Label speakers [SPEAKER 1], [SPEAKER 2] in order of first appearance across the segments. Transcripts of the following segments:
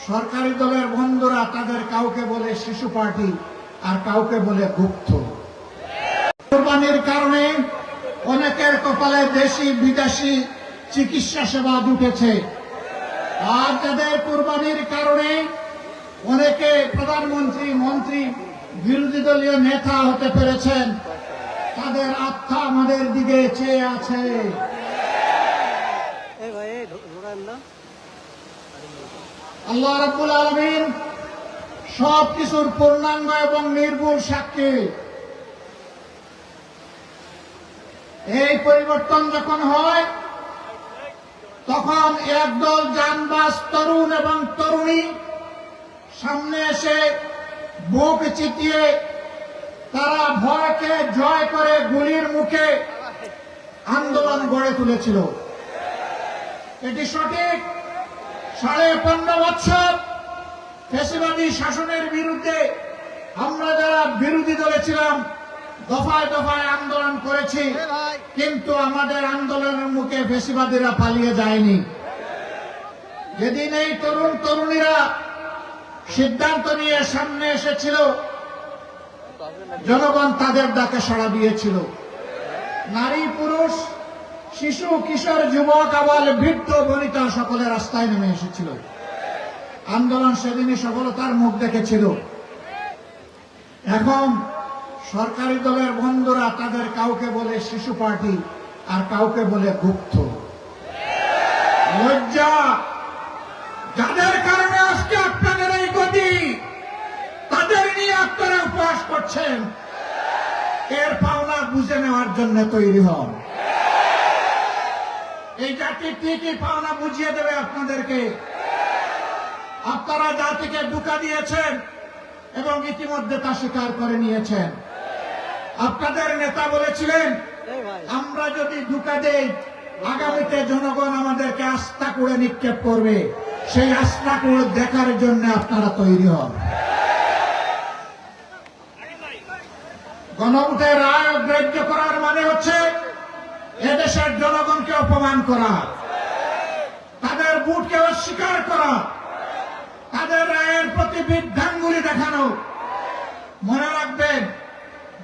[SPEAKER 1] সরকারি দলের বন্ধুরা তাদের কাউকে বলে শিশু পার্টি আর কাউকে বলে গুপ্ত। কোরবানির কারণে অনেকের কপালে দেশি বিদেশি চিকিৎসা সেবা জুটেছে, আর যাদের কোরবানির কারণে অনেকে প্রধানমন্ত্রী, মন্ত্রী, বিরোধী দলীয় নেতা হতে পেরেছেন, তাদের আত্মা আমাদের দিকে চেয়ে আছে। আল্লাহ রাব্বুল আলামিন সবকিছুর পূর্ণাঙ্গ এবং নির্ভুল সাক্ষী। এই পরিবর্তন যখন হয় তখন একদল জানবাজ তরুণ এবং তরুণী সামনে এসে বুক চিতিয়ে তারা ভয়কে জয় করে গুলির মুখে আন্দোলন গড়ে তুলেছিল। এটি সঠিক। 15.5 বছর ফ্যাসিবাদী শাসনের বিরুদ্ধে আমরা যারা বিরোধী দলে ছিলাম দফায় দফায় আন্দোলন করেছি, কিন্তু আমাদের আন্দোলনের মুখে ফ্যাসিবাদীরা পালিয়ে যায়নি। যেদিন এই তরুণ তরুণীরা সিদ্ধান্ত নিয়ে সামনে এসেছিল, জনগণ তাদের ডাকে সাড়া দিয়েছিল। নারী, পুরুষ, শিশু, কিশোর, যুবক, আবাল, বৃদ্ধ, বনিতা সকলে রাস্তায় নেমে এসেছিল। আন্দোলন সেদিনই সফলতার মুখ দেখেছিল। এখন সরকারি দলের বন্ধুরা তাদের কাউকে বলে শিশু পার্টি আর কাউকে বলে গুপ্ত। লজ্জা! যাদের কারণে আজকে আপনাদের এই গতি, তাদের নিয়ে আপনারা উপহাস করছেন। এর পাওনা বুঝে নেওয়ার জন্য তৈরি হন। এই জাতি ঠিকই পাওনা বুঝিয়ে দেবে আপনাদেরকে। আপনারা জাতিকে ধোঁকা দিয়েছেন এবং ইতিমধ্যে তা স্বীকার করে নিয়েছেন। আপনাদের নেতা বলেছিলেন, আমরা যদি ধোঁকা দেই আগামীতে জনগণ আমাদেরকে আস্থা করে নিক্ষেপ করবে। সেই আস্থা করে দেখার জন্য আপনারা তৈরি হন। গণভোটের রায় অগ্রাহ্য করার মানে হচ্ছে এদেশের জনগণকে অপমান করা, তাদের ভোটকে অস্বীকার করা, তাদের রায়ের প্রতি বৃদ্ধাঙ্গুলি দেখানো। মনে রাখবেন,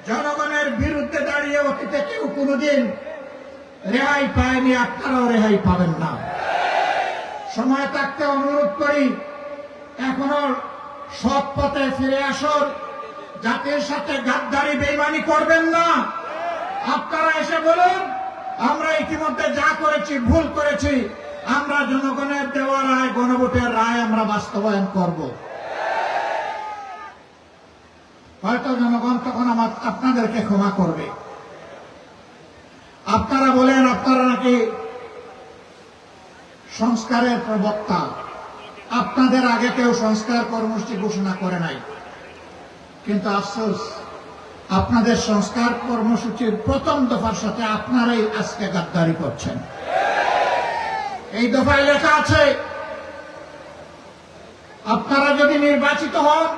[SPEAKER 1] জনগণের বিরুদ্ধে দাঁড়িয়ে অতীতে কেউ কোনোদিন রেহাই পায়নি, আপনারাও রেহাই পাবেন না। সময় থাকতে অনুরোধ করি, এখনো সৎ পথে ফিরে আসুন। জাতির সাথে গাদ্দারি বেইমানি করবেন না। আপনারা এসে বলুন, আমরা ইতিমধ্যে যা করেছি ভুল করেছি, আমরা জনগণের দেওয়া রায়, গণভোটের রায় আমরা বাস্তবায়ন করব। হয়তো জনগণ তখন আপনাদেরকে ক্ষমা করবে। আপনারা বলেন আপনারা নাকি সংস্কারের প্রবক্তা, আপনাদের আগে কেউ সংস্কার কর্মসূচি ঘোষণা করে নাই। কিন্তু আফসোস, আপনাদের সংস্কার কর্মসূচির প্রথম দফার সাথে আপনারাই আজকে গাদ্দারি করছেন। এই দফায় লেখা আছে, আপনারা যদি নির্বাচিত হন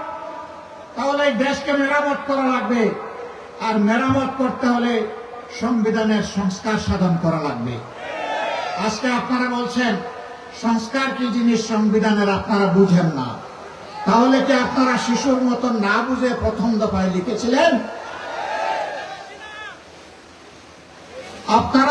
[SPEAKER 1] তাহলে এই দেশকে মেরামত করা লাগবে, আর মেরামত করতে হলে সংবিধানের সংস্কার সাধন করা লাগবে। আজকে আপনারা বলছেন সংস্কার কি জিনিস সংবিধানের আপনারা বুঝেন না। তাহলে কি আপনারা শিশুর মতন না বুঝে প্রথম দফায় লিখেছিলেন? আপনারা